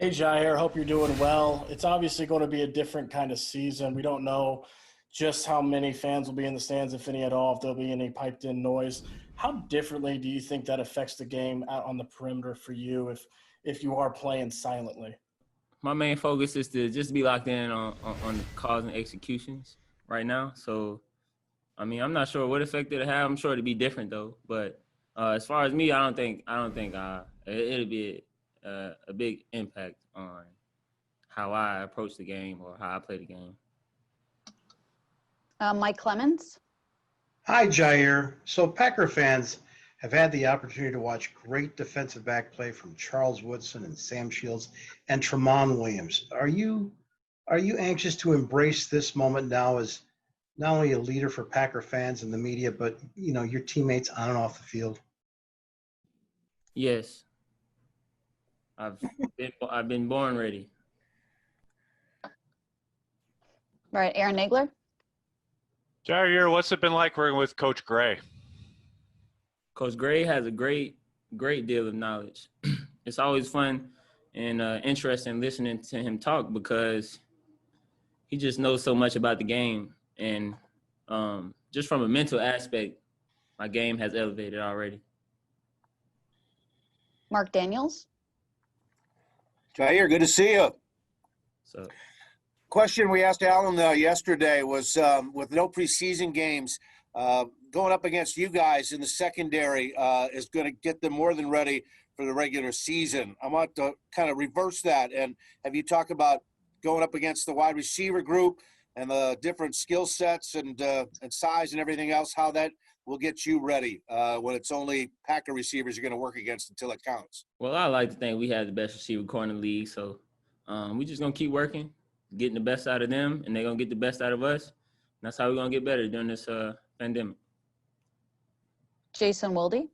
Hey, Jaire, hope you're doing well. It's obviously going to be a different kind of season. We don't know just how many fans will be in the stands, if any at all, if there'll be any piped in noise. How differently do you think that affects the game out on the perimeter for you if you are playing silently? My main focus is to just be locked in on the calls and executions right now. So, I mean, I'm not sure what effect it'll have. I'm sure it'll be different though. But as far as me, I don't think it'll be a big impact on how I approach the game or how I play the game. Mike Clemens. Hi, Jaire. So Packer fans have had the opportunity to watch great defensive back play from Charles Woodson and Sam Shields and Tremont Williams. Are you anxious to embrace this moment now as not only a leader for Packer fans and the media, but your teammates on and off the field? Yes, I've been born ready. All right, Aaron Nagler. Jaire, what's it been like working with Coach Gray? Coach Gray has a great deal of knowledge. It's always fun and interesting listening to him talk because he just knows so much about the game. And just from a mental aspect, my game has elevated already. Mark Daniels. Jaire, good to see you. So Question we asked Alan yesterday was with no preseason games, going up against you guys in the secondary is going to get them more than ready for the regular season. I want to kind of reverse that. And have you talked about going up against the wide receiver group and the different skill sets and size and everything else, how that will get you ready when it's only Packer receivers you're going to work against until it counts? well, I like to think we have the best receiver core in the league. So we just gonna keep working, getting the best out of them, and they're gonna get the best out of us. And that's how we're gonna get better during this pandemic. Jason Wilde.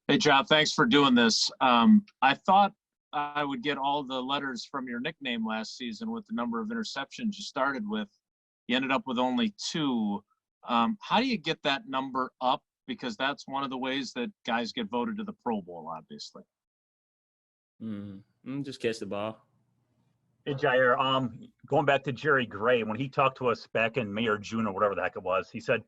Hey, John, thanks for doing this. I thought I would get all the letters from your nickname last season with the number of interceptions you started with. You ended up with only 2. How do you get that number up? Because that's one of the ways that guys get voted to the Pro Bowl, obviously. Just catch the ball. Hey, Jaire, going back to Jerry Gray, when he talked to us back in May or June or whatever the heck it was, he said,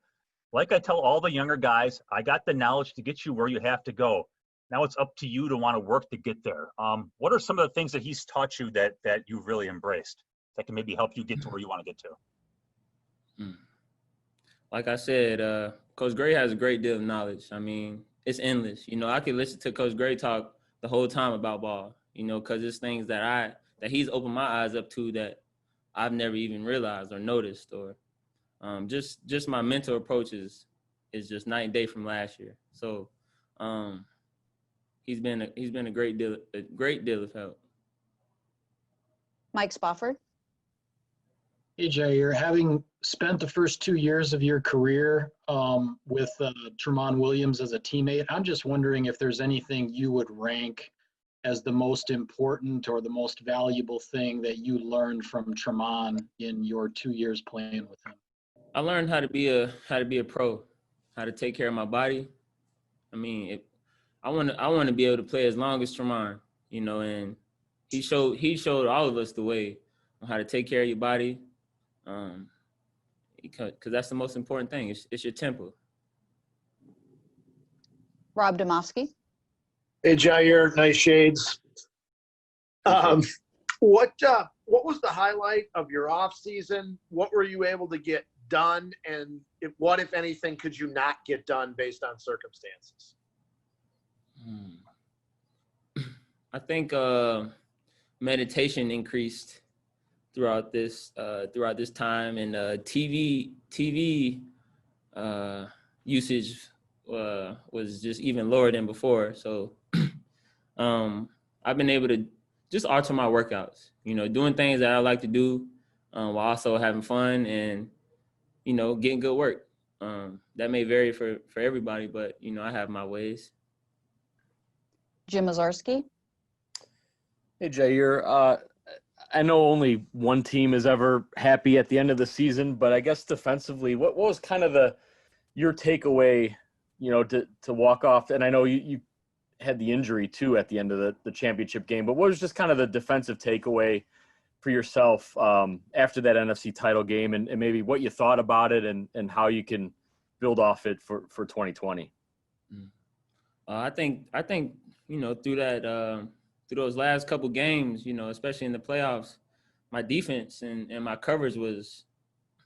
like I tell all the younger guys, I got the knowledge to get you where you have to go. Now it's up to you to want to work to get there. What are some of the things that he's taught you that you've really embraced that can maybe help you get to where you want to get to? Like I said, Coach Gray has a great deal of knowledge. I mean, it's endless. I could listen to Coach Gray talk the whole time about ball, because it's things that he's opened my eyes up to that I've never even realized or noticed, or just my mental approach is just night and day from last year. So he's been a great deal of help. Mike Spofford. Hey, Jaire, having spent the first 2 years of your career with Tremont Williams as a teammate, I'm just wondering if there's anything you would rank as the most important or the most valuable thing that you learned from Tremont in your 2 years playing with him. I learned how to be a pro, how to take care of my body. I mean, I want to be able to play as long as Tremont, and he showed all of us the way on how to take care of your body. Because that's the most important thing. It's your tempo. Rob Domofsky. Hey, Jaire, nice shades. What was the highlight of your off season? What were you able to get done, and what, if anything, could you not get done based on circumstances? I think meditation increased throughout this time, and TV usage was just even lower than before. So I've been able to just alter my workouts, doing things that I like to do while also having fun and, getting good work. That may vary for everybody, but, I have my ways. Jim Ozarski. Hey, Jaire. I know only one team is ever happy at the end of the season, but I guess defensively, what was kind of your takeaway, to walk off? And I know you had the injury too at the end of the championship game. But what was just kind of the defensive takeaway for yourself after that NFC title game, and maybe what you thought about it and how you can build off it for 2020? I think through those last couple games, especially in the playoffs, my defense and my coverage was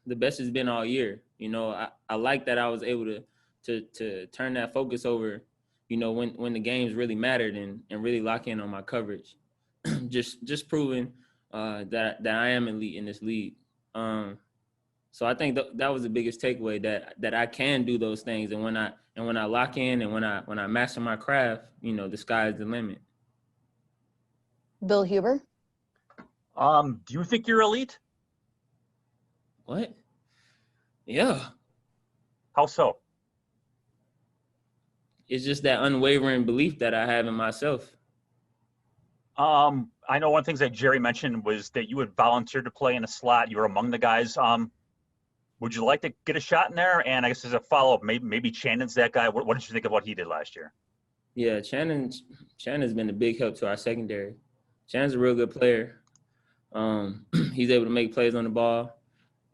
the best it's been all year. I like that I was able to turn that focus over, when the games really mattered and really lock in on my coverage. just proving that I am elite in this league. So I think that was the biggest takeaway, that I can do those things, and when I lock in and when I master my craft, the sky's the limit. Bill Huber. Do you think you're elite? What? Yeah. How so? It's just that unwavering belief that I have in myself. I know one of the things that Jerry mentioned was that you would volunteer to play in a slot. You were among the guys. Would you like to get a shot in there? And I guess as a follow-up, maybe Shannon's that guy. What did you think of what he did last year? Yeah, Shannon's been a big help to our secondary. Shannon's a real good player. He's able to make plays on the ball,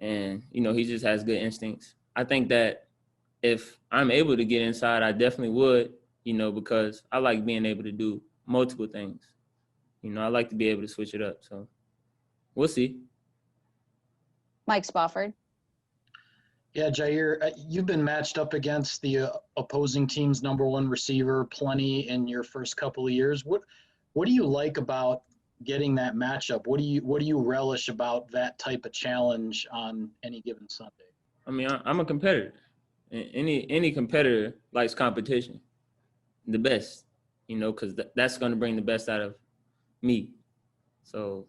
and he just has good instincts. I think that if I'm able to get inside, I definitely would, because I like being able to do multiple things. I like to be able to switch it up. So we'll see. Mike Spofford. Yeah, Jaire, you've been matched up against the opposing team's number one receiver plenty in your first couple of years. What do you like about getting that matchup? What do you relish about that type of challenge on any given Sunday? I mean, I'm a competitor. Any competitor likes competition, the best, because that's going to bring the best out of me. So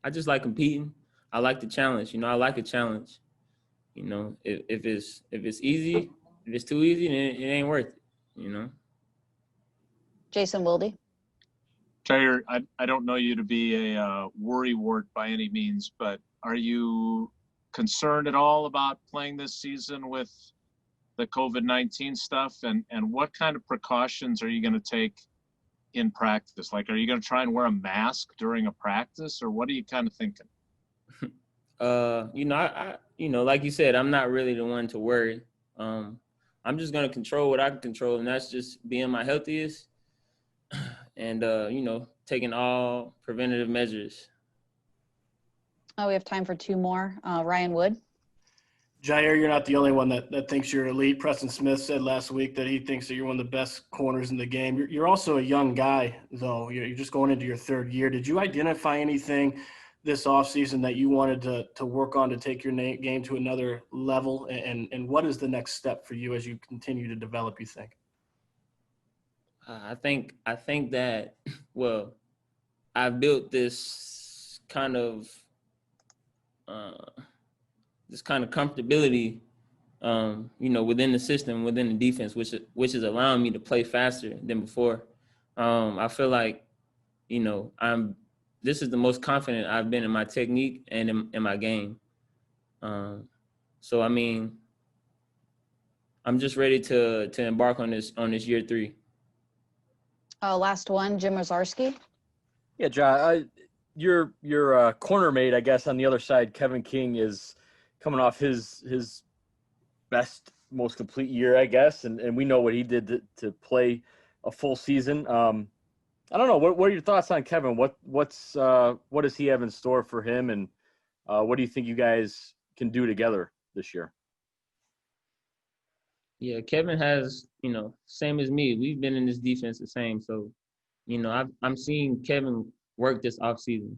I just like competing. I like the challenge. I like a challenge. If it's easy, if it's too easy, then it ain't worth it. Jason Wilde. Jaire, I don't know you to be a worrywart by any means, but are you concerned at all about playing this season with the COVID-19 stuff? And what kind of precautions are you going to take in practice? Like, are you going to try and wear a mask during a practice, or what are you kind of thinking? Like you said, I'm not really the one to worry. I'm just going to control what I can control, and that's just being my healthiest and, taking all preventative measures. Oh, we have time for two more. Ryan Wood. Jaire, you're not the only one that thinks you're elite. Preston Smith said last week that he thinks that you're one of the best corners in the game. You're also a young guy, though. You're just going into your third year. Did you identify anything this offseason that you wanted to work on to take your game to another level? And what is the next step for you as you continue to develop, you think? I think that, well, I've built this kind of comfortability, within the system, within the defense, which is allowing me to play faster than before. I feel like, this is the most confident I've been in my technique and in my game. So I mean, I'm just ready to embark on this year 3. Last one, Jim Ozarski. Yeah, John, your corner mate, I guess, on the other side, Kevin King, is coming off his best, most complete year, I guess, and we know what he did to play a full season. I don't know. What are your thoughts on Kevin? What does he have in store for him, and what do you think you guys can do together this year? Yeah, Kevin has, same as me. We've been in this defense the same. So, I'm seeing Kevin work this offseason.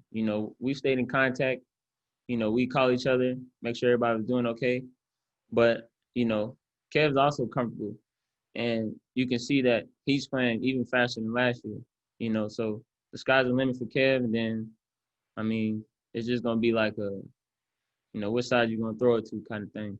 We've stayed in contact. We call each other, make sure everybody's doing okay. But, Kev's also comfortable. And you can see that he's playing even faster than last year. So the sky's the limit for Kev. And then, I mean, it's just going to be like which side you're going to throw it to kind of thing.